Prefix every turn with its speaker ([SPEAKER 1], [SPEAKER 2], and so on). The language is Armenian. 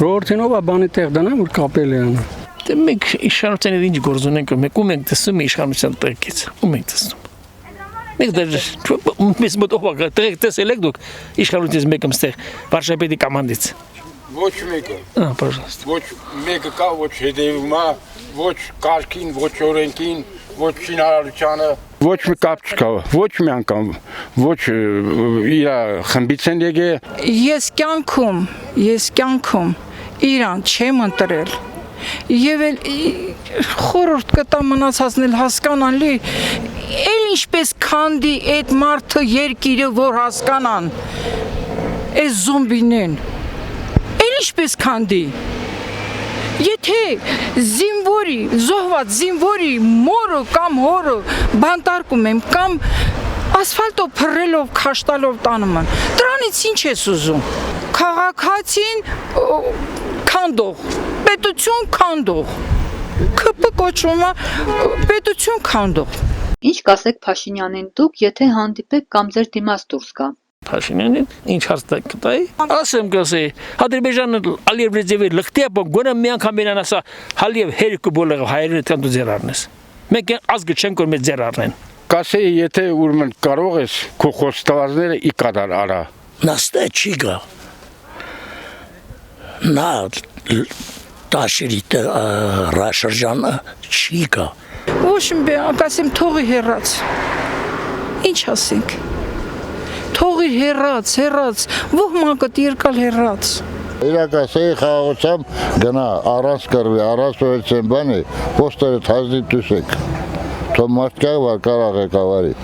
[SPEAKER 1] Ժողովրդինով բանի տեղ դնա, որ կապել է անը։
[SPEAKER 2] Դե մենք իշխանության ինչ գործ ունենք, մենք ու մենք տեսնում իշխանության տեղից, ու մենք տեսնում։ Մենք դեռ մեզ մոտով տեղեք տեսել եք դուք իշխանությունից մեկը մստեղ վարշապետի կամանդից։
[SPEAKER 3] Ոչ մեկը։
[SPEAKER 2] Պожалуйста։
[SPEAKER 3] Ոչ մեկը կա, ոչ հետևում է, ոչ կարգին, ոչ օրենքին, ոչ շինարարությանը։ Ոչ մի կապ չկա, ոչ մի անգամ, ոչ իր խմբից են եկել։
[SPEAKER 4] Ես կյանքում իրան չեմ ընտրել։ Եվ էլ խորհուրդ կտա մնացածն հասկանալի, էլ ինչպես քանդի այդ մարդը երկիրը, որ հասկանան, այս զոմբինեն, էլ ինչպես քանդի, եթե զինվորի, զոհված զինվորի մորը կամ հորը բանտարկում եմ, կամ ասֆալտով փռելով, քաշտալով տանում են, դրանից ինչ ես ուզում, քաղաքացին քանդող, պետություն քանդող, ԿՊ կոչվում է պետություն քանդող։
[SPEAKER 5] Ինչ կասեք Փաշինյանին դուք, եթե հանդիպեք կամ ձեր դիմաց դուրս գա։
[SPEAKER 2] Փաշինյանին ինչ հարց տայի։ Ասեմ կասեի, Ադրբեջանը Ալիև Ռեջևի լղտի ապա գոնե մի անգամ իրան ասա Ալիև հերիք բոլորը հայերեն տան դու ձեր առնես։ Մենք ազգը չենք որ մեծ ձեր առնեն։
[SPEAKER 3] Կասեի, եթե ուրեմն կարող ես քո խոստվածները ի կադար արա։
[SPEAKER 6] Նստե չի գա։ Նա տաշիրի ռաշրջանը չի գա։
[SPEAKER 4] Ոչ մի ասեմ թողի հեռաց։ Ինչ ասենք։ Թողի հեռաց, ոհմակդ երկալ հեռաց։
[SPEAKER 7] Իրակասեի խաղաղությամբ գնա առանց կրվի, առանց վերցեն բանի, ոստերը թազնի տուսեք։ Թո մարդկա վար կարող է կավարի։